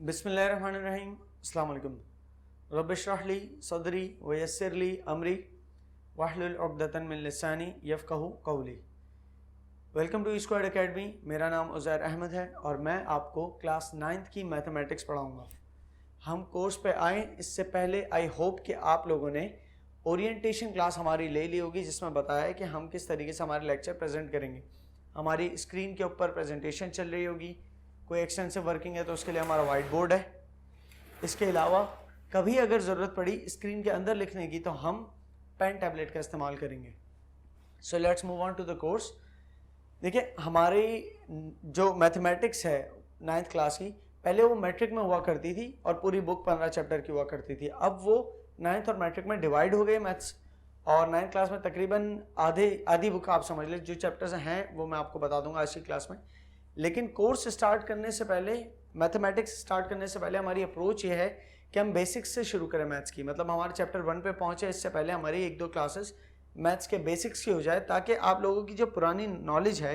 बिस्मिल्लाहिर्रहमानिर्रहीम। अस्सलाम वालेकुम। रब्बिश्रह ली सदरी व यस्सिर ली अमरी वहलुल उक़दतन मिन लिसानी यफ़क़हू क़ौली। Welcome to squad academy. मेरा नाम उज़ैर अहमद है और मैं आपको क्लास 9th की मैथमेटिक्स पढ़ाऊँगा। हम कोर्स पे आए इससे पहले आई होप कि आप लोगों ने ओरिएंटेशन क्लास हमारी ले ली होगी, जिसमें बताया है कि हम किस तरीके से हमारे लेक्चर प्रेजेंट करेंगे। हमारी स्क्रीन के ऊपर प्रेजेंटेशन चल रही होगी। कोई एक्सटेंसिव वर्किंग है तो उसके लिए हमारा वाइट बोर्ड है। इसके अलावा कभी अगर ज़रूरत पड़ी स्क्रीन के अंदर लिखने की तो हम पेन टैबलेट का इस्तेमाल करेंगे। So let's move on to the course. देखिए, हमारी जो मैथमेटिक्स है 9th क्लास की, पहले वो मैट्रिक में हुआ करती थी और पूरी बुक 15 चैप्टर की हुआ करती थी। अब वो 9th और मैट्रिक में डिवाइड हो गए मैथ्स, और 9th क्लास में तकरीबन आधी बुक आप समझ लें। जो चैप्टर्स हैं वो मैं आपको बता दूंगा आज की क्लास में। लेकिन कोर्स स्टार्ट करने से पहले, मैथमेटिक्स स्टार्ट करने से पहले हमारी अप्रोच ये है कि हम बेसिक्स से शुरू करें मैथ्स की। मतलब हमारे चैप्टर 1 पे पहुंचे इससे पहले हमारी 1-2 क्लासेस मैथ्स के बेसिक्स की हो जाए, ताकि आप लोगों की जो पुरानी नॉलेज है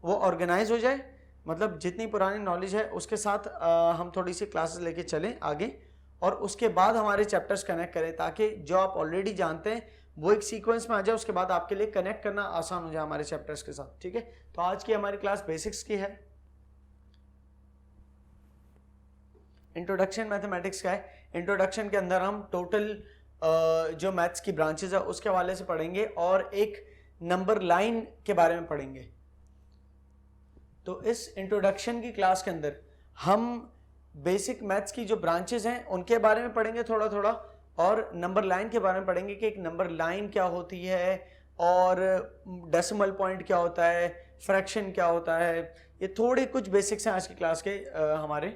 वो ऑर्गेनाइज हो जाए। मतलब जितनी पुरानी नॉलेज है उसके साथ हम थोड़ी सी क्लासेस लेके चलें आगे, और उसके बाद हमारे चैप्टर्स कनेक्ट करें, ताकि जो आप ऑलरेडी जानते हैं वो एक सीक्वेंस में आ जाए। उसके बाद आपके लिए कनेक्ट करना आसान हो जाए हमारे चैप्टर्स के साथ। ठीक है, तो आज की हमारी क्लास बेसिक्स की है। इंट्रोडक्शन मैथमेटिक्स का है। इंट्रोडक्शन के अंदर हम टोटल जो मैथ्स की ब्रांचेस है उसके हवाले से पढ़ेंगे और एक नंबर लाइन के बारे में पढ़ेंगे। तो इस इंट्रोडक्शन की क्लास के अंदर हम बेसिक मैथ्स की जो ब्रांचेस हैं उनके बारे में पढ़ेंगे थोड़ा थोड़ा, और नंबर लाइन के बारे में पढ़ेंगे कि एक नंबर लाइन क्या होती है, और डेसिमल पॉइंट क्या होता है, फ्रैक्शन क्या होता है। ये थोड़े कुछ बेसिक्स हैं आज की क्लास के हमारे।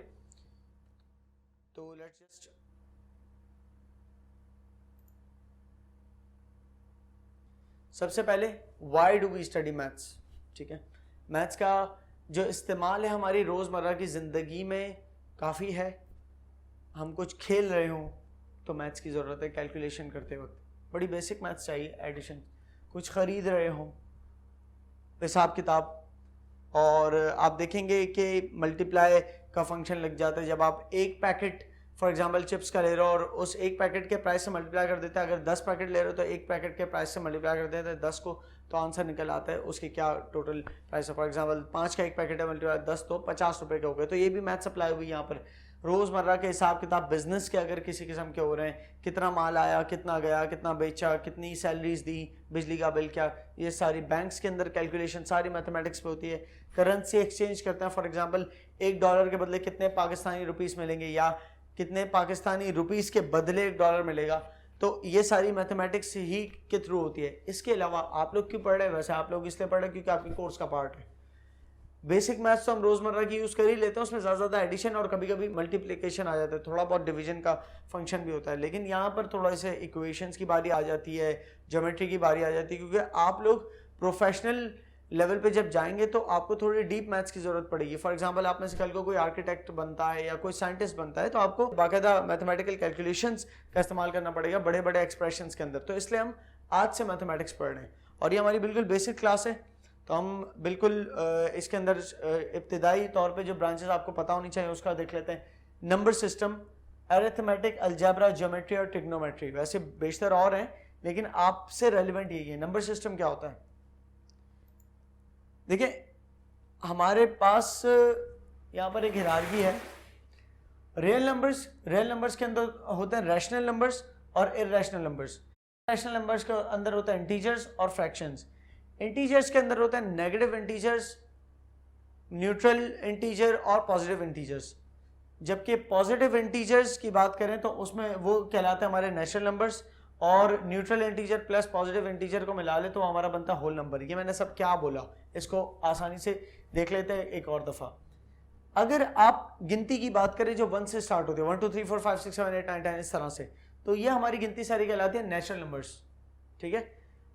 तो लेट्स जस्ट सबसे पहले why do we study maths. ठीक है, मैथ्स का जो इस्तेमाल है हमारी रोज़मर्रा की ज़िंदगी में काफ़ी है। हम कुछ खेल रहे हों तो मैथ्स की ज़रूरत है। कैलकुलेशन करते वक्त बड़ी बेसिक मैथ्स चाहिए। एडिशन, कुछ ख़रीद रहे हों, हिसाब किताब, और आप देखेंगे कि मल्टीप्लाई का फंक्शन लग जाता है। जब आप एक पैकेट फॉर एग्जांपल चिप्स का ले रहे हो और उस एक पैकेट के प्राइस से मल्टीप्लाई कर देते हैं, अगर 10 पैकेट ले रहे हो तो एक पैकेट के प्राइस से मल्टीप्लाई कर देते हैं 10 को, तो आंसर निकल आता है उसकी क्या टोटल प्राइस है। फॉर एग्जांपल 5 का एक पैकेट है, मल्टीप्लाई 10 तो 50 रुपये के हो गए। तो ये भी मैथ्स अप्लाई हुई यहाँ पर। रोज़मर्रा के हिसाब किताब, बिजनेस के अगर किसी किस्म के हो रहे हैं, कितना माल आया, कितना गया, कितना बेचा, कितनी सैलरीज दी, बिजली का बिल क्या, ये सारी बैंक्स के अंदर कैलकुलेशन सारी मैथमेटिक्स पे होती है। करेंसी एक्सचेंज करते हैं, फॉर एग्जांपल $1 के बदले कितने पाकिस्तानी रुपीस मिलेंगे, या कितने पाकिस्तानी रुपीस के बदले $1 मिलेगा। तो ये सारी मैथमेटिक्स ही के थ्रू होती है। इसके अलावा आप लोग क्यों पढ़ रहे हैं? वैसे आप लोग इसलिए पढ़ रहे हैं क्योंकि आपके कोर्स का पार्ट है। बेसिक मैथ्स तो हम रोजमर्रा की यूज कर ही लेते हैं, उसमें ज़्यादा एडिशन और कभी कभी मल्टीप्लिकेशन आ जाता है, थोड़ा बहुत डिवीजन का फंक्शन भी होता है। लेकिन यहाँ पर थोड़ा से इक्वेशंस की बारी आ जाती है, ज्योमेट्री की बारी आ जाती है, क्योंकि आप लोग प्रोफेशनल लेवल पे जब जाएंगे तो आपको थोड़ी डीप मैथ्स की जरूरत पड़ेगी। फॉर एग्जांपल आप में से कल को कोई आर्किटेक्ट बनता है या कोई साइंटिस्ट बनता है तो आपको बाकायदा मैथमेटिकल कैलकुलेशंस का इस्तेमाल करना पड़ेगा बड़े बड़े एक्सप्रेशंस के अंदर। तो इसलिए हम आज से मैथमेटिक्स पढ़ रहे हैं और ये हमारी बिल्कुल बेसिक क्लास है। तो हम बिल्कुल इसके अंदर इब्तिदाई तौर पे जो ब्रांचेस आपको पता होनी चाहिए उसका देख लेते हैं। Number system, arithmetic, algebra, geometry और ट्रिग्नोमेट्री। वैसे बेशतर और हैं लेकिन आपसे रेलिवेंट यही है। नंबर सिस्टम क्या होता है? देखिए, हमारे पास यहाँ पर एक हिरार्की है। रियल नंबर्स के अंदर होते हैं रैशनल नंबर्स और इररेशनल नंबर्स। रैशनल नंबर्स के अंदर होते हैं इंटीजर्स और फ्रैक्शंस। इंटीजर्स के अंदर होते हैं नेगेटिव इंटीजर्स, न्यूट्रल इंटीजर और पॉजिटिव इंटीजर्स। जबकि पॉजिटिव इंटीजर्स की बात करें तो उसमें वो कहलाते हैं हमारे नेचुरल नंबर्स, और neutral integer plus positive integer को मिला ले तो हमारा बनता है होल नंबर। ये मैंने सब क्या बोला, इसको आसानी से देख लेते हैं एक और दफ़ा। अगर आप गिनती की बात करें जो 1 से स्टार्ट होती है, 1 2 3 4 5 6 7 8 9 10 इस तरह से, तो ये हमारी गिनती सारी कहलाती है नेचुरल नंबर्स। ठीक है,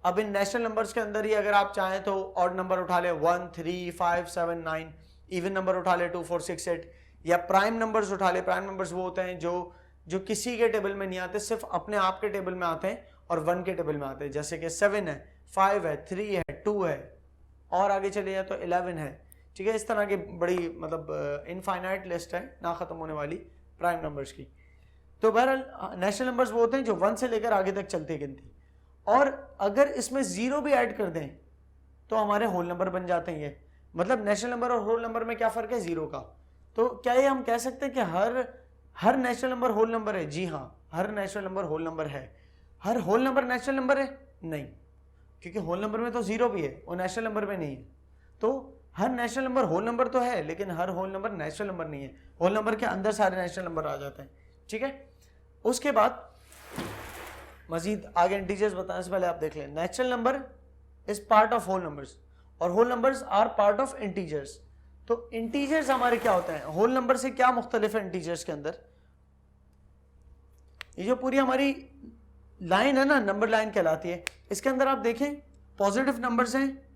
अब इन नेचुरल नंबर्स के अंदर ही अगर आप चाहें तो ऑड नंबर उठा ले 1 3 5 7 9, इवन नंबर उठा ले 2 4 6 8, या प्राइम नंबर्स उठा ले। प्राइम नंबर्स वो होते हैं जो किसी के टेबल में नहीं आते, सिर्फ अपने आप के टेबल में आते हैं और 1 के टेबल में आते हैं। जैसे कि 7 है, 5 है, 3 है, 2 है, और आगे चले जाए तो 11 है। ठीक है। इस तरह की बड़ी मतलब इनफाइनाइट लिस्ट है ना ख़त्म होने वाली प्राइम नंबर्स की। तो बहरहाल नेचुरल नंबर्स वो होते हैं जो 1 से लेकर आगे तक चलती है गिनती, और अगर इसमें 0 भी ऐड कर दें तो हमारे होल नंबर बन जाते हैं। ये मतलब नेचुरल नंबर और होल नंबर में क्या फ़र्क है? 0 का। तो क्या ये हम कह सकते हैं कि हर नेचुरल नंबर होल नंबर है? जी हाँ, हर नेचुरल नंबर होल नंबर है। हर होल नंबर नेचुरल नंबर है? नहीं, क्योंकि होल नंबर में तो 0 भी है और नेचुरल नंबर में नहीं है। तो हर नेचुरल नंबर होल नंबर तो है, लेकिन हर होल नंबर नेचुरल नंबर नहीं है। होल नंबर के अंदर सारे नेचुरल नंबर आ जाते हैं, ठीक है। उसके बाद मजीद आगे इंटीजर्स बताने से पहले आप देख लें, natural number is part of whole numbers और whole numbers are part of integers. तो इंटीजर्स हमारे क्या होते हैं? होल नंबर से क्या मुख्तलिफ है इंटीजर्स के अंदर? ये जो पूरी हमारी लाइन है ना, नंबर लाइन कहलाती है, इसके अंदर आप देखें पॉजिटिव नंबर्स हैं,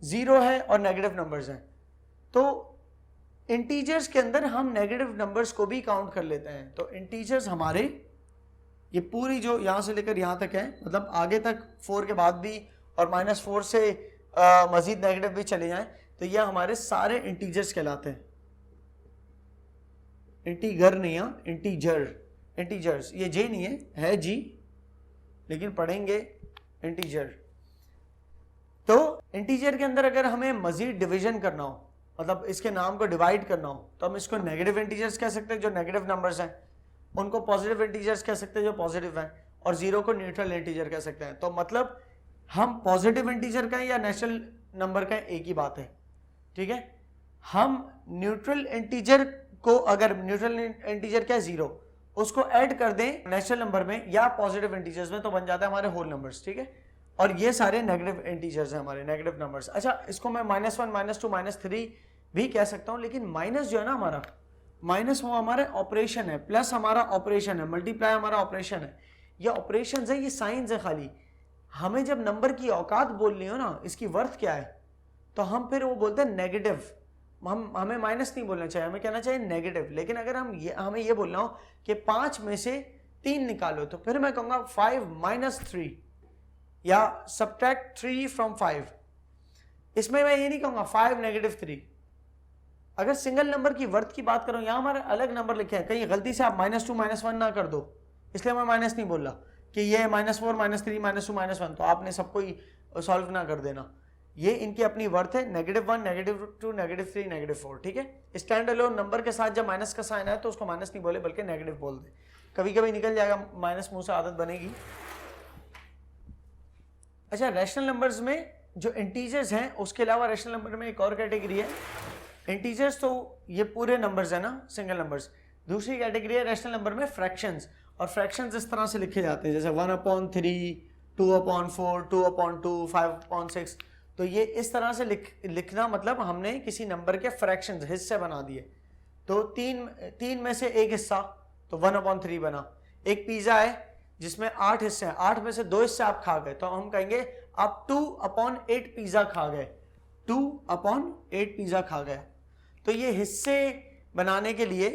0 है और नेगेटिव नंबर्स हैं। तो इंटीजर्स के अंदर हम नेगेटिव नंबर्स को भी काउंट कर लेते हैं। तो इंटीजर्स हमारे ये पूरी जो यहां से लेकर यहां तक है, मतलब आगे तक 4 के बाद भी और -4 से मजीद नेगेटिव भी चले जाएं, तो ये हमारे सारे इंटीजर्स कहलाते हैं। इंटीगर नहीं है, इंटीजर्स। ये जे नहीं है जी, लेकिन पढ़ेंगे इंटीजर। तो इंटीजर के अंदर अगर हमें मजीद डिवीजन करना हो, मतलब इसके नाम को डिवाइड करना हो, तो हम इसको नेगेटिव इंटीजर्स कह सकते हैं जो नेगेटिव नंबर्स हैं, उनको पॉजिटिव इंटीजर्स कह सकते हैं जो पॉजिटिव हैं, और 0 को न्यूट्रल इंटीजर कह सकते हैं। तो मतलब हम पॉजिटिव इंटीजर का या नेचुरल नंबर का एक ही बात है, ठीक है। हम न्यूट्रल इंटीजर को, अगर न्यूट्रल इंटीजर क्या है? 0, उसको ऐड कर दें नेचुरल नंबर में या पॉजिटिव इंटीजर्स में, तो बन जाता है हमारे होल नंबर्स, ठीक है। और ये सारे नेगेटिव इंटीजर्स हैं, हमारे नेगेटिव नंबर्स। अच्छा, इसको मैं -1, -2, -3 भी कह सकता हूं, लेकिन माइनस जो है ना हमारा, माइनस वो हमारा ऑपरेशन है, प्लस हमारा ऑपरेशन है, मल्टीप्लाई हमारा ऑपरेशन है। ये ऑपरेशन है, ये साइंस है खाली। हमें जब नंबर की औकात बोलनी हो ना, इसकी वर्थ क्या है, तो हम फिर वो बोलते हैं नेगेटिव। हमें माइनस नहीं बोलना चाहिए, हमें कहना चाहिए नेगेटिव। लेकिन अगर हमें ये बोलना हो कि 5 में से 3 निकालो, तो फिर मैं कहूँगा 5 - 3 या सब्ट्रैक्ट 3 फ्रॉम 5। इसमें मैं ये नहीं कहूँगा 5 - 3। अगर सिंगल नंबर की वर्थ की बात करूँ, यहाँ हमारे अलग नंबर लिखे हैं, कहीं गलती से आप -2 -1 ना कर दो, इसलिए मैं माइनस नहीं बोल रहा कि ये -4 -3 -2 -1, तो आपने सबको ही सॉल्व ना कर देना। ये इनकी अपनी वर्थ है, -1 -2 -3 -4, ठीक है। स्टैंड अलोन नंबर के साथ जब माइनस का साइन है तो उसको माइनस नहीं बोले बल्कि नेगेटिव बोल दे। कभी कभी निकल जाएगा माइनस, मुंह से आदत बनेगी। अच्छा, रैशनल नंबर्स में जो इंटीजर्स हैं, उसके अलावा रैशनल नंबर में एक और कैटेगरी है। इंटीजर्स तो ये पूरे नंबर्स है ना, सिंगल नंबर्स। दूसरी कैटेगरी है रैशनल नंबर में फ्रैक्शंस, और फ्रैक्शंस इस तरह से लिखे जाते हैं जैसे 1/3, 2/4, 2/2, 5/6। तो ये इस तरह से लिखना, मतलब हमने किसी नंबर के फ्रैक्शंस, हिस्से बना दिए। तो तीन में से एक हिस्सा, तो 1/3 बना। एक पिज़्ज़ा है जिसमें 8 हिस्से हैं, 8 में से 2 हिस्से आप खा गए, तो हम कहेंगे आप 2/8 पिज़्ज़ा खा गए, 2/8 पिज़्ज़ा खा गए। तो ये हिस्से बनाने के लिए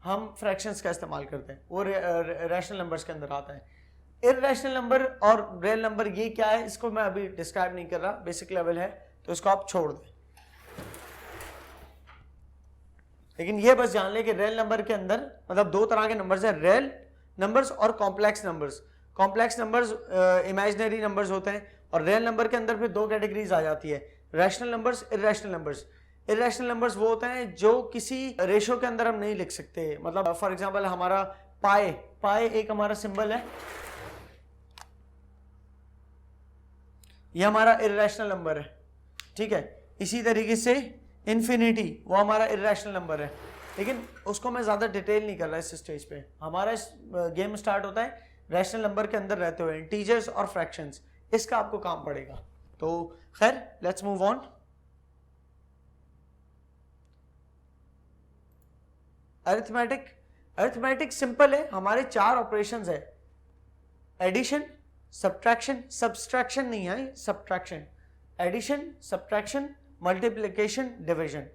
हम फ्रैक्शंस का इस्तेमाल करते हैं, वो रैशनल नंबर्स के अंदर आता है। इररेशनल नंबर और रियल नंबर ये क्या है, इसको मैं अभी डिस्क्राइब नहीं कर रहा, बेसिक लेवल है, तो इसको आप छोड़ दें। लेकिन ये बस जान ले कि रियल नंबर के अंदर मतलब 2 तरह के नंबर्स हैं, रियल नंबर्स और complex numbers. Complex numbers imaginary numbers होते हैं, और रियल नंबर के अंदर फिर 2 कैटेगरीज आ जाती है, rational numbers, irrational numbers. Irrational numbers वो होते हैं जो किसी रेशो के अंदर हम नहीं लिख सकते। मतलब फॉर एग्जांपल हमारा पाई एक हमारा सिंबल है, ये हमारा इररेशनल नंबर है, ठीक है। इसी तरीके से इन्फिनिटी वो हमारा इररेशनल नंबर है, लेकिन उसको मैं ज़्यादा डिटेल नहीं कर रहा इस स्टेज पे। हमारा गेम स्टार्ट होता है रैशनल नंबर के अंदर रहते हुए, इंटीजर्स और फ्रैक्शंस, इसका आपको काम पड़ेगा। तो खैर, let's move on. Arithmetic simple है, हमारे 4 ऑपरेशंस है, एडिशन, सब्ट्रैक्शन, सब्सट्रैक्शन नहीं है, subtraction, addition, subtraction, multiplication, division,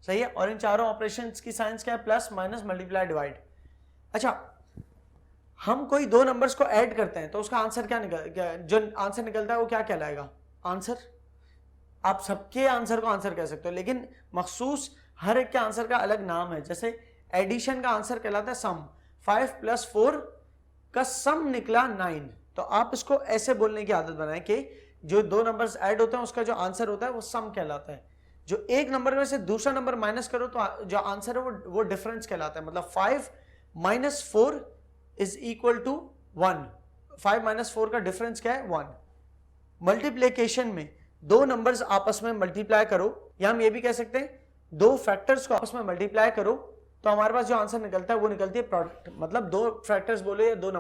सही है। और इन चारों ऑपरेशंस की साइंस क्या है? Plus, minus, multiply, divide. अच्छा, हम कोई 2 नंबर्स को ऐड करते हैं तो उसका आंसर क्या जो आंसर निकलता है वो क्या कहलाएगा? आंसर। आप सबके आंसर को आंसर कह सकते हो, लेकिन मखसूस हर एक के आंसर का अलग नाम है। जैसे एडिशन का आंसर कहलाता है सम, 5 + 4 का सम निकला 9। तो आप इसको ऐसे बोलने की आदत बनाएं कि जो दो नंबर्स ऐड होते हैं उसका जो आंसर होता है वो सम कहलाता है। जो एक नंबर में से दूसरा नंबर माइनस करो तो जो आंसर है वो डिफरेंस कहलाता है। मतलब 5 - 4 = 1। 5 - 4 का डिफरेंस क्या है? 1। मल्टीप्लिकेशन में दो नंबर्स आपस में मल्टीप्लाई करो, या हम ये भी कह सकते हैं दो फैक्टर्स को आपस में मल्टीप्लाई करो तो हमारे पास जो आंसर निकलता है वो निकलती है प्रोडक्ट। मतलब दो फैक्टर्स बोले या दो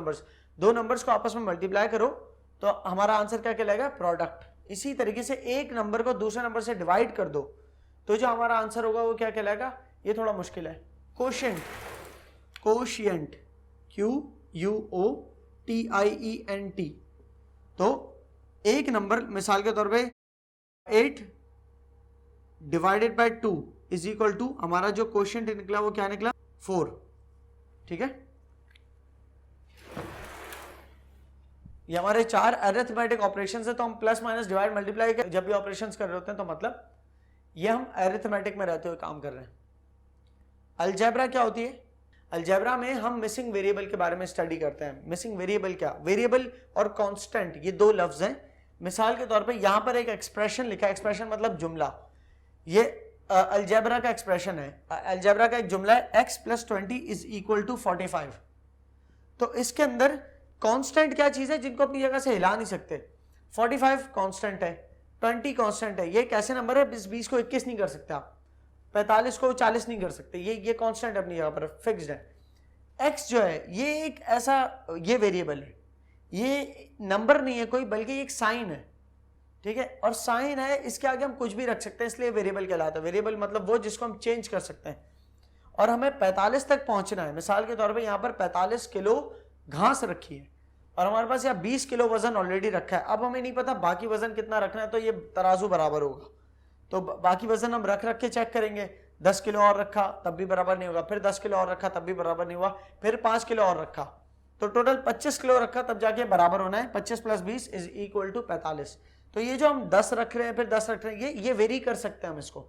नंबर्स को आपस में मल्टीप्लाई करो तो हमारा आंसर क्या कहलाएगा? प्रोडक्ट। इसी तरीके से एक नंबर को दूसरे नंबर से डिवाइड कर दो तो जो हमारा आंसर होगा वो क्या कहलाएगा? ये थोड़ा मुश्किल है। Quotient, QUOTIENT। तो एक नंबर मिसाल के तौर पे 8 / 2 = हमारा जो कोशिएंट निकला वो क्या निकला? 4। ठीक है, ये हमारे 4 अरिथमेटिक ऑपरेशंस है। तो हम प्लस माइनस डिवाइड मल्टीप्लाई जब भी ऑपरेशंस कर रहे होते हैं तो मतलब ये हम अरिथमेटिक में रहते हुए काम कर रहे हैं। अलजेब्रा क्या होती है? अलजेब्रा में हम मिसिंग वेरिएबल के बारे में स्टडी करते हैं। मिसिंग वेरिएबल क्या? वेरिएबल और कांस्टेंट ये दो लफ्ज हैं। मिसाल के तौर पे यहां पर एक एक्सप्रेशन लिखा है, एक्सप्रेशन मतलब जुमला। ये अलजेब्रा का एक्सप्रेशन है, अलजेब्रा का एक जुमला है x + 20 = 45। तो इसके अंदर कांस्टेंट क्या चीज है जिनको अपनी जगह से हिला नहीं सकते? 45 कांस्टेंट है, 20 कांस्टेंट है। ये कैसे नंबर है? 20 को 21 नहीं कर सकते आप, 45 को 40 नहीं कर सकते। ये कांस्टेंट अपनी जगह पर फिक्स्ड है। x जो है ये एक ऐसा ये वेरिएबल है, ये नंबर नहीं है कोई, बल्कि एक साइन है। ठीक है, और साइन है, इसके आगे हम कुछ भी रख सकते हैं, इसलिए वेरिएबल कहलाता है। वेरिएबल मतलब वो जिसको हम चेंज कर सकते हैं। और हमें 45 तक पहुंचना है। मिसाल के तौर पे यहाँ पर 45 किलो घास रखी है और हमारे पास यहाँ 20 किलो वजन ऑलरेडी रखा है। अब हमें नहीं पता बाकी वजन कितना रखना है, तो ये तराजू बराबर होगा तो बाकी वजन हम रख के चेक करेंगे। 10 किलो और रखा तब भी बराबर नहीं होगा, फिर 10 किलो और रखा तब भी बराबर नहीं हुआ, फिर 5 किलो और रखा तो टोटल 25 किलो रखा तब जाके बराबर होना है। 25 + 20 = 45। तो ये जो हम 10 रख रहे हैं फिर 10 रख रहे हैं, ये वेरी कर सकते हैं हम इसको।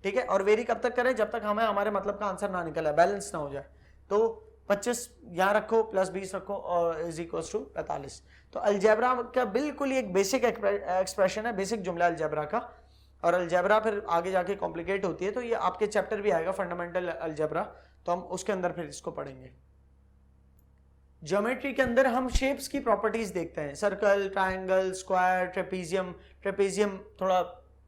ठीक है, और वेरी कब तक करें? जब तक हमें हमारे मतलब का आंसर ना निकले, बैलेंस ना हो जाए। तो 25 यहाँ रखो + 20 रखो और = 45। तो अलजेब्रा का बिल्कुल एक बेसिक एक्सप्रेशन है, बेसिक जुमला अलजेब्रा का। और अलजेब्रा फिर आगे जाके कॉम्प्लिकेट होती है, तो ये आपके चैप्टर भी आएगा फंडामेंटल अलजेब्रा, तो हम उसके अंदर फिर इसको पढ़ेंगे। ज्योमेट्री के अंदर हम शेप्स की प्रॉपर्टीज देखते हैं, circle, triangle, square, trapezium. Trapezium थोड़ा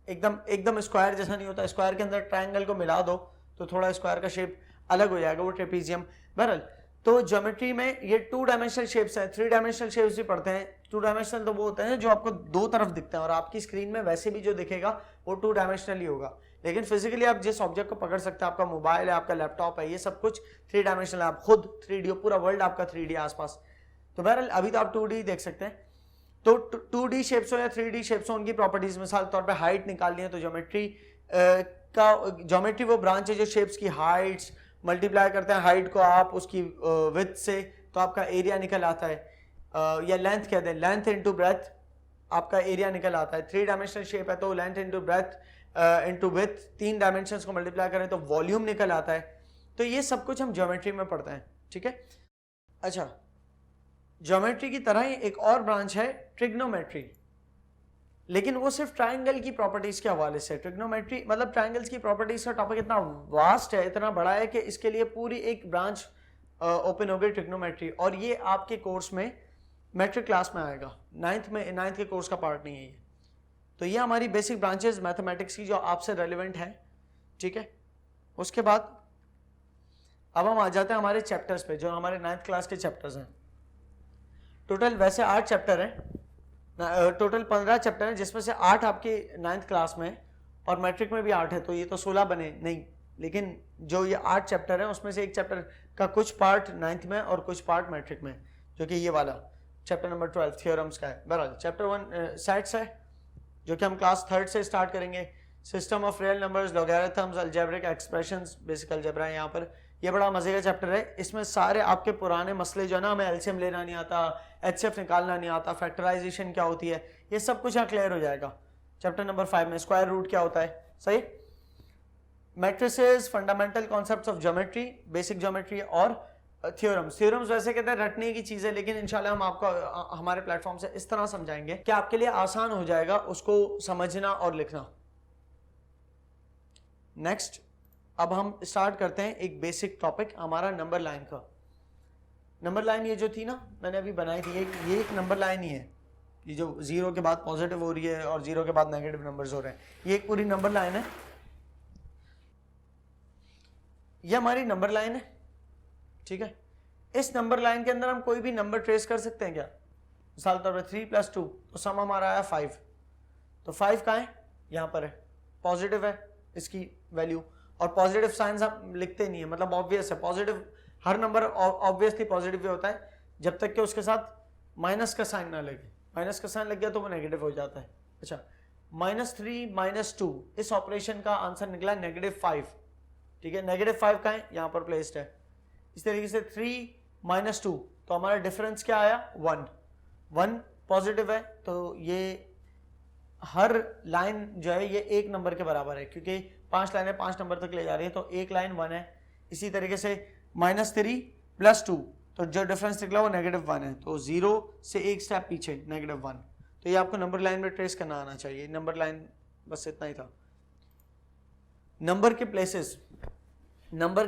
एकदम स्क्वायर जैसा नहीं होता, स्क्वायर के अंदर ट्रायंगल को मिला दो तो थोड़ा स्क्वायर का शेप अलग हो जाएगा, वो ट्रेपीजियम। बहरहाल तो ज्योमेट्री में ये 2 डायमेंशनल शेप्स हैं, 3 डायमेंशनल शेप्स भी पढ़ते हैं। 2 डायमेंशनल तो वो होते हैं जो आपको दो तरफ दिखते हैं, और आपकी स्क्रीन में वैसे भी जो दिखेगा वो 2 डायमेंशनल ही होगा। लेकिन फिजिकली आप जिस ऑब्जेक्ट को पकड़ सकते हैं, आपका मोबाइल है, आपका लैपटॉप है, ये सब कुछ 3 डायमेंशनल है। आप खुद 3D, पूरा वर्ल्ड आपका 3D आसपास। तो बहरहाल अभी तो आप 2D देख सकते हैं। तो 2D शेप्स हो या 3D शेप्स हो, उनकी प्रॉपर्टीज मिसाल तौर पे हाइट निकालनी है तो ज्योमेट्री वो ब्रांच है जो शेप्स की हाइट्स मल्टीप्लाई करते हैं, हाइट को आप उसकी विड्थ से, तो आपका एरिया निकल आता है। या लेंथ कह दें, लेंथ इनटू ब्रेथ आपका एरिया निकल आता है। 3 डायमेंशनल शेप है तो length into breadth into width, 3 dimensions को मल्टीप्लाई करें तो वॉल्यूम निकल आता है। तो ये सब कुछ हम ज्योमेट्री में पढ़ते हैं। ठीक है, अच्छा, ज्योमेट्री की तरह ही एक और ब्रांच है ट्रिग्नोमेट्री, लेकिन वो सिर्फ ट्रायंगल की प्रॉपर्टीज के हवाले से। ट्रिग्नोमेट्री मतलब ट्रायंगल्स की प्रॉपर्टीज का टॉपिक इतना वास्ट है, इतना बड़ा है कि इसके लिए पूरी एक ब्रांच ओपन हो गई ट्रिग्नोमेट्री, और ये आपके कोर्स में मैट्रिक क्लास में आएगा। 9th के कोर्स का पार्ट नहीं है ये। तो ये हमारी बेसिक ब्रांचेस मैथमेटिक्स की जो आपसे रेलिवेंट है। ठीक है, उसके बाद अब हम आ जाते हैं हमारे चैप्टर्स पे, जो हमारे 9th क्लास के चैप्टर्स हैं। टोटल वैसे 8 चैप्टर हैं, टोटल 15 चैप्टर हैं, जिसमें से 8 आपके 9th क्लास में और मैट्रिक में भी 8 है, तो ये तो 16 बने नहीं। लेकिन जो ये 8 चैप्टर हैं उसमें से एक चैप्टर का कुछ पार्ट 9th में और कुछ पार्ट मैट्रिक में, जो कि ये वाला चैप्टर नंबर 12 थ्योरम्स का है। बहरहाल चैप्टर 1 सेट्स है, जो कि हम क्लास 3rd से स्टार्ट करेंगे। System of real numbers, logarithms, algebraic expressions, basic algebra है यहाँ पर। ये बड़ा मजे का चैप्टर है, इसमें सारे आपके पुराने मसले जो है ना, हमें एलसीएम लेना नहीं आता, एचसीएफ निकालना नहीं आता, फैक्टराइजेशन क्या होती है, ये सब कुछ यहाँ क्लियर हो जाएगा। चैप्टर नंबर 5 में स्क्वायर रूट क्या होता है, सही। Matrices, fundamental concepts of geometry, basic geometry और थ्योरम्स। थ्योरम्स वैसे कहते हैं रटने की चीज है, लेकिन इंशाल्लाह हम आपको हमारे प्लेटफॉर्म से इस तरह समझाएंगे कि आपके लिए आसान हो जाएगा उसको समझना और लिखना। नेक्स्ट, अब हम स्टार्ट करते हैं एक बेसिक टॉपिक हमारा नंबर लाइन का। नंबर लाइन ये जो थी ना, मैंने अभी बनाई थी, ये एक नंबर लाइन ही है, ये जो जीरो के बाद पॉजिटिव हो रही है और जीरो के बाद नेगेटिव नंबर्स हो रहे हैं, ये एक पूरी नंबर लाइन है। ये हमारी नंबर लाइन है, ठीक है। इस नंबर लाइन के अंदर हम कोई भी नंबर ट्रेस कर सकते हैं क्या? मिसाल तौर पर 3 + 2, तो सम हमारा आया 5, तो 5 कहाँ है? यहाँ पर है, पॉजिटिव है इसकी वैल्यू, और पॉजिटिव साइंस हम लिखते नहीं है, मतलब ऑब्वियस है, पॉजिटिव हर नंबर ऑब्वियसली पॉजिटिव ही होता है जब तक कि उसके साथ माइनस का साइन ना लगे। माइनस का साइन लग गया तो वो नेगेटिव हो जाता है। अच्छा, -3 - 2, इस ऑपरेशन का आंसर निकला -5, ठीक है। -5 कहाँ है? यहाँ पर प्लेस्ड है। इस तरीके से 3 - 2, तो हमारा डिफरेंस क्या आया? 1 पॉजिटिव है, तो ये हर लाइन जो है ये एक नंबर के बराबर है, क्योंकि 5 लाइनें 5 नंबर तक ले जा रही है, तो एक लाइन 1 है। इसी तरीके से -3 + 2, तो जो डिफरेंस निकला वो -1 है, तो 0 से एक स्टेप पीछे -1। तो ये आपको नंबर लाइन में ट्रेस करना आना चाहिए। नंबर लाइन बस इतना ही था। नंबर के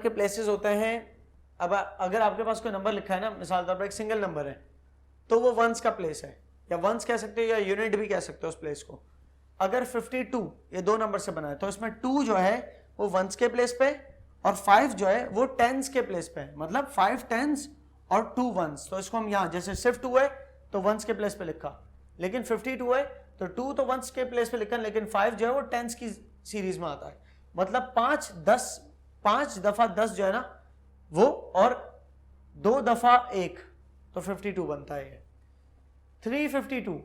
प्लेसेस होते हैं, अब अगर आपके पास कोई नंबर लिखा है ना, मिसाल तौर पर एक सिंगल नंबर है, तो वो वंस का प्लेस है, या वंस कह सकते हो या यूनिट भी कह सकते हो उस प्लेस को। अगर 52 ये 2 नंबर से बना है, तो इसमें 2 जो है वो वंस के प्लेस पे, और 5 जो है वो टेंस के प्लेस पे है, मतलब 5 टेंस और 2 वंस। तो इसको हम यहाँ जैसे सिर्फ 2 है तो वंस के प्लेस पे लिखा, लेकिन 52 है तो 2 तो वंस के प्लेस पे लिखा, लेकिन 5 जो है वो टेंस की सीरीज में आता है, मतलब 5 दफा 10 जो है ना वो, और 2 दफा 1, तो 52 बनता है। 352,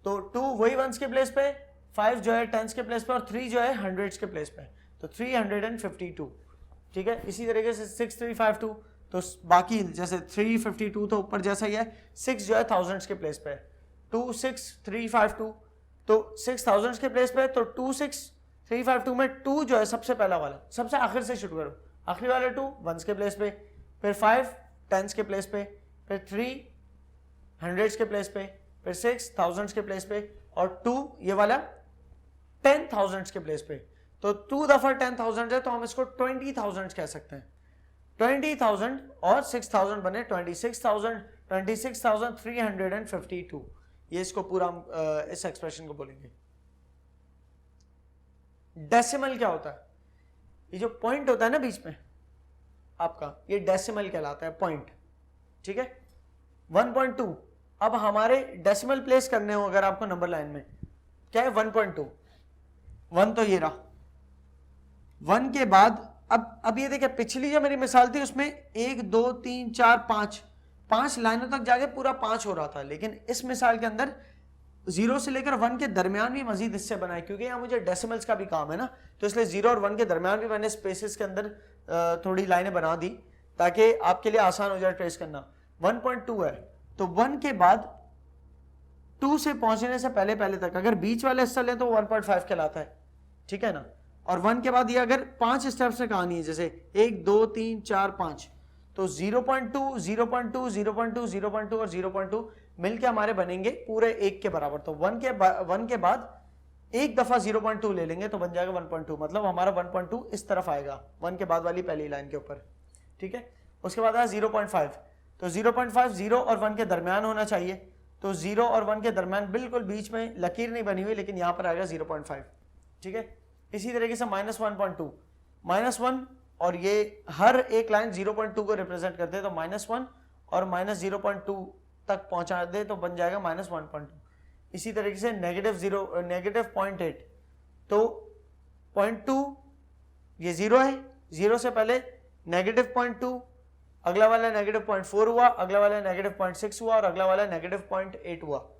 तो 2 वही वंस के प्लेस पे, 5 जो है टेंस के प्लेस पे, और 3 जो है हंड्रेड्स के प्लेस पे, तो 352, ठीक है। इसी तरीके से 6352, तो बाकी जैसे 352 तो ऊपर जैसा ही है, 6 जो है थाउजेंड्स के प्लेस पे है, 26352, तो 6000 के प्लेस पे, तो 26352 में 2 जो है सबसे पहला वाला, सबसे आखिर से शुरू करो, आखिरी वाला 2 वंस के प्लेस पे, फिर 5 टेंस के प्लेस पे, फिर 3 हंड्रेड्स के प्लेस पे, फिर 6 थाउजेंड्स के प्लेस पे, और 2 ये वाला 10,000 के प्लेस पे। तो 2 दफा 10,000 है, तो हम इसको 20,000 कह सकते हैं। 20,000 और 6,000 बने 26,000, 26,352, ये इसको पूरा हम इस एक्सप्रेशन को बोलेंगे। डेसिमल क्या होता है? ये जो पॉइंट होता है ना बीच में आपका, ये डेसिमल कहलाता है, पॉइंट, ठीक है। 1.2, अब हमारे डेसिमल प्लेस करने हो अगर आपको नंबर लाइन में, क्या है 1.2, 1 तो ये रहा, 1 के बाद अब ये देखिए, पिछली जो मेरी मिसाल थी उसमें 1 2 3 4 5 लाइनों तक जाके पूरा 5 हो रहा था, लेकिन इस मिसाल के अंदर 0 से लेकर 1 के दरमियान भी मजीद हिस्से बनाए, क्योंकि यहाँ मुझे डेसिमल्स का भी काम है ना, तो इसलिए 0 और 1 के दरमियान भी मैंने स्पेसेस के अंदर थोड़ी लाइनें बना दी ताकि आपके लिए आसान हो जाए ट्रेस करना। 1.2 है, तो 1 के बाद 2 से पहुंचने से पहले तक अगर बीच वाले हिस्सा लें तो 1.5 कहलाता है, ठीक है ना। और 1 के बाद ये अगर 5 स्टेप्स से कहानी है, जैसे 1 2 3 4 5, तो 0.2 0.2 0.2 0.2 और 0.2 मिलके हमारे बनेंगे पूरे 1 के बराबर। तो 1 के बाद एक दफा 0.2 ले लेंगे तो बन जाएगा 1.2, मतलब हमारा 1.2 इस तरफ आएगा 1 के बाद वाली पहली लाइन के ऊपर, ठीक है। उसके बाद आया 0.5, तो 0.5 0 और 1 के दरमियान होना चाहिए, तो 0 और 1 के दरमियान बिल्कुल बीच में लकीर नहीं बनी हुई, लेकिन यहां पर आएगा 0.5, ठीक है। इसी तरीके से -1.2, -1, और ये हर एक लाइन 0.2 को रिप्रेजेंट करते हैं, तो -1 और -0.2 तक पहुंचा दे तो बन जाएगा -1.2। इसी तरीके से -0.8, तो 0.2 ये 0 है, 0 से पहले -0.2, अगला वाला -0.4 हुआ, अगला वाला -0.6 हुआ, और अगला वाला -0.8 हुआ,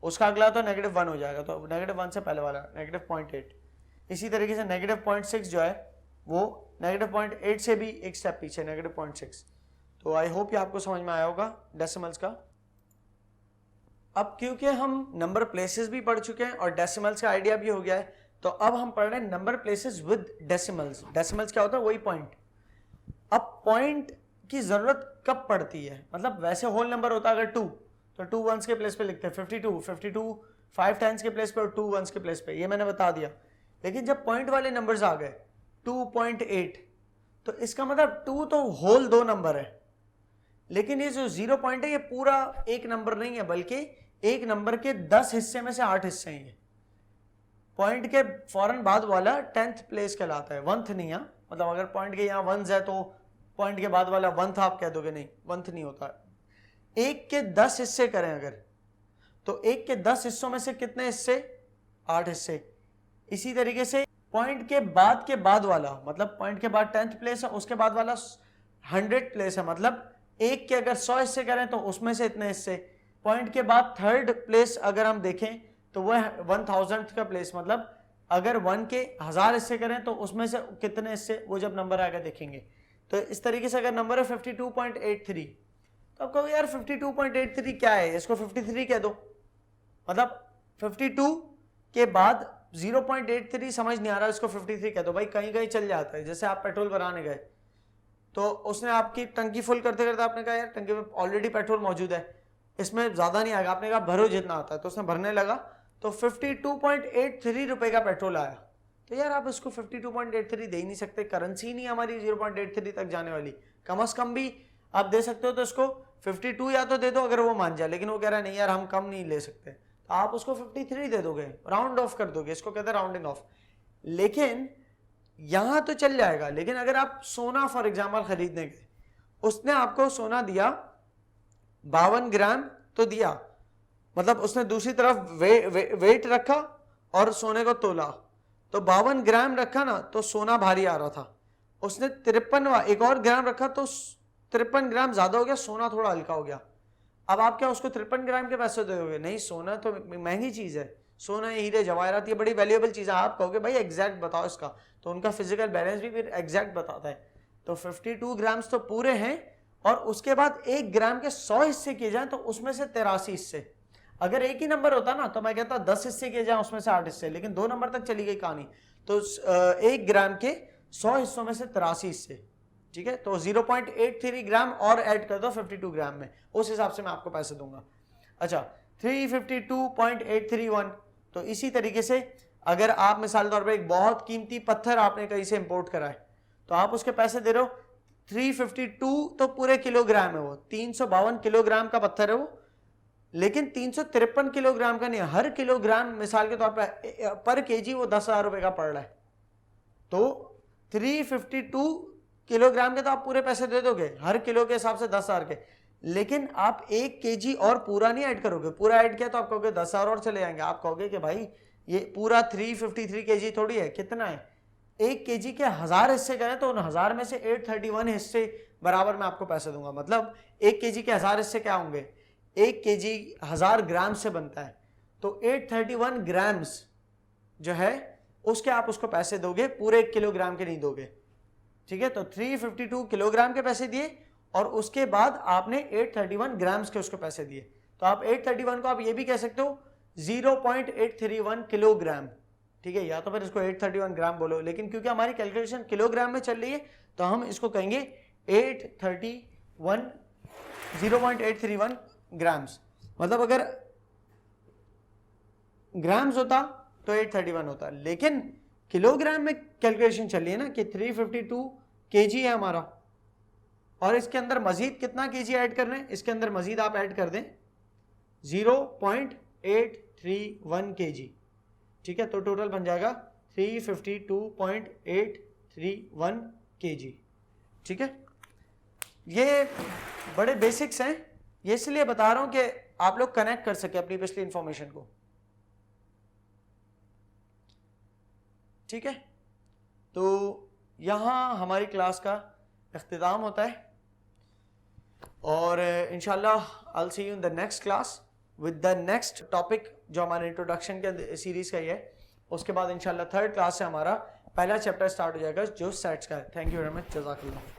उसका अगला तो -1 हो जाएगा, तो -1 से पहले वाला -0.8। इसी तरीके से -0.6 जो है वो -0.8 से भी एक स्टेप पीछे, -0.6। तो आई होप ये आपको समझ में आया होगा डेसिमल्स का। अब क्योंकि हम नंबर प्लेसेस भी पढ़ चुके हैं और डेसिमल्स का आइडिया भी हो गया है, तो अब हम पढ़ रहे हैं number places with decimals. Decimals क्या होता है? वही पॉइंट। अब पॉइंट की जरूरत कब पड़ती है? मतलब वैसे होल नंबर होता है अगर 2, तो 2 वंस के प्लेस पे लिखते हैं, 52 5 टेंस के प्लेस पे और 2 वंस के प्लेस पे, ये मैंने बता दिया। लेकिन जब पॉइंट वाले नंबर्स आ गए 2.8, तो इसका मतलब 2 तो होल 2 नंबर है, लेकिन ये जो 0 पॉइंट है ये पूरा एक नंबर नहीं है, बल्कि एक नंबर के 10 हिस्से में से 8 हिस्से हैं। पॉइंट के फौरन बाद वाला 10th प्लेस कहलाता है, 1th नहीं है। मतलब अगर पॉइंट के यहाँ 1s है तो पॉइंट के बाद वाला 1th आप कह दोगे, नहीं 1th नहीं होता। एक के 10 हिस्से करें अगर, तो एक के 10 हिस्सों में से कितने हिस्से? 8 हिस्से। इसी तरीके से पॉइंट के बाद वाला, मतलब पॉइंट के बाद 10th प्लेस है, उसके बाद वाला 100 प्लेस है, मतलब एक के अगर 100 हिस्से करें तो उसमें से इतने हिस्से। पॉइंट के बाद 3rd प्लेस अगर हम देखें तो वह 1000th का प्लेस, मतलब अगर 1 के 1000 हिस्से करें तो उसमें से कितने हिस्से, वो जब नंबर आएगा देखेंगे। तो इस तरीके से अगर नंबर है 52.83, तो आप कहोगे यार 52.83 क्या है, इसको 53 कह दो। मतलब 52 के बाद 0.83 समझ नहीं आ रहा, इसको 53 कह दो। भाई कहीं कहीं चल जाता है, जैसे आप पेट्रोल भराने गए तो उसने आपकी टंकी फुल करते करते आपने कहा यार टंकी में ऑलरेडी पेट्रोल मौजूद है, इसमें ज्यादा नहीं आएगा, आपने कहा भरो जितना आता है, तो उसने भरने लगा तो 52.83 रुपए का पेट्रोल आया। तो यार आप इसको 52.83 दे ही नहीं सकते, करेंसी नहीं हमारी 0.83 तक जाने वाली। कम से कम भी आप दे सकते हो तो इसको 52 या तो दे दो अगर वो मान जाए, लेकिन वो कह रहा है नहीं यार हम कम नहीं ले सकते, तो आप उसको 53 दे दोगे, राउंड ऑफ कर दोगे, इसको कहते हैं राउंडिंग ऑफ। लेकिन यहां तो चल जाएगा, लेकिन अगर आप सोना फॉर एग्जाम्पल खरीदने गए, उसने आपको सोना दिया 52 ग्राम तो दिया, मतलब उसने दूसरी तरफ वेट रखा और सोने को तोला, तो 52 ग्राम रखा ना तो सोना भारी आ रहा था। उसने 53 एक और ग्राम रखा तो 53 ग्राम ज्यादा हो गया, सोना थोड़ा हल्का हो गया। अब आप क्या उसको 53 ग्राम के पैसे दोगे? नहीं, सोना तो महंगी चीज है, सोना हीरे जवाहरात ये बड़ी वैल्यूएबल चीज है। आप कहोगे भाई एग्जैक्ट बताओ इसका, तो उनका फिजिकल बैलेंस भी फिर एग्जैक्ट बताता है। तो 52 ग्राम्स तो पूरे हैं, और उसके बाद 1 ग्राम के 100 हिस्से किए जाएं तो उसमें से 83 हिस्से। अगर एक ही नंबर होता ना तो मैं कहता 10 हिस्से किए जाएं उसमें से 8 हिस्से, लेकिन 2 नंबर तक चली गई कहानी, तो 1 ग्राम के 100 हिस्सों में से 83 हिस्से। ठीक है, तो 0.83 ग्राम और ऐड कर दो 52 ग्राम में, उस हिसाब से मैं आपको पैसे दूंगा। अच्छा 352.831, तो इसी तरीके से अगर आप मिसाल तौर पे एक बहुत कीमती पत्थर आपने कहीं से इंपोर्ट करा है, तो आप उसके पैसे दे रहे हो 352, तो पूरे किलोग्राम है वो, 352 किलोग्राम का पत्थर है वो, लेकिन 353 किलोग्राम का नहीं है। हर किलोग्राम मिसाल के तौर पर केजी वो 10,000 रुपए का पड़ रहा है, तो 352 किलोग्राम के तो आप पूरे पैसे दे दोगे, हर किलो के हिसाब से 10,000 के। लेकिन आप 1 केजी और पूरा नहीं ऐड करोगे, पूरा ऐड किया तो आप कहोगे 10,000 और चले जाएंगे। आप कहोगे कि भाई ये पूरा 353 केजी थोड़ी है, कितना है, 1 केजी के 1000 हिस्से करें तो उन 1000 में से 831 हिस्से बराबर मैं आपको पैसे दूंगा। मतलब 1 केजी के 1000 हिस्से क्या होंगे, 1 केजी 1000 ग्राम से बनता है, तो 831 ग्राम्स जो है उसके आप उसको पैसे दोगे, पूरे 1 किलोग्राम के नहीं दोगे। ठीक है, तो 352 किलोग्राम के पैसे दिए और उसके बाद आपने 831 ग्राम्स के उसको पैसे दिए, तो आप 831 को आप ये भी कह सकते हो 0.831 किलोग्राम। ठीक है, या तो फिर इसको 831 ग्राम बोलो, लेकिन क्योंकि हमारी कैलकुलेशन किलोग्राम में चल रही है तो हम इसको कहेंगे 0.831 ग्राम्स। मतलब अगर ग्राम्स होता तो 831 होता, लेकिन किलोग्राम में कैलकुलेशन चल रही है ना कि 352 केजी है हमारा, और इसके अंदर मजीद कितना केजी ऐड कर रहे हैं, इसके अंदर मजीद आप ऐड कर दें 0.831 केजी। ठीक है, तो टोटल बन जाएगा 352.831 केजी। ठीक है, ये बड़े बेसिक्स हैं, ये इसलिए बता रहा हूं कि आप लोग कनेक्ट कर सके अपनी पिछली इंफॉर्मेशन को। ठीक है, तो यहां हमारी क्लास का इख्तिताम होता है, और इंशाल्लाह I will see you in the next class with the next topic जो हमारे इंट्रोडक्शन के सीरीज का ही है। उसके बाद इंशाल्लाह 3rd क्लास से हमारा पहला चैप्टर स्टार्ट हो जाएगा जो सेट्स का है। थैंक यू वेरी मच, जज़ाकल्लाह।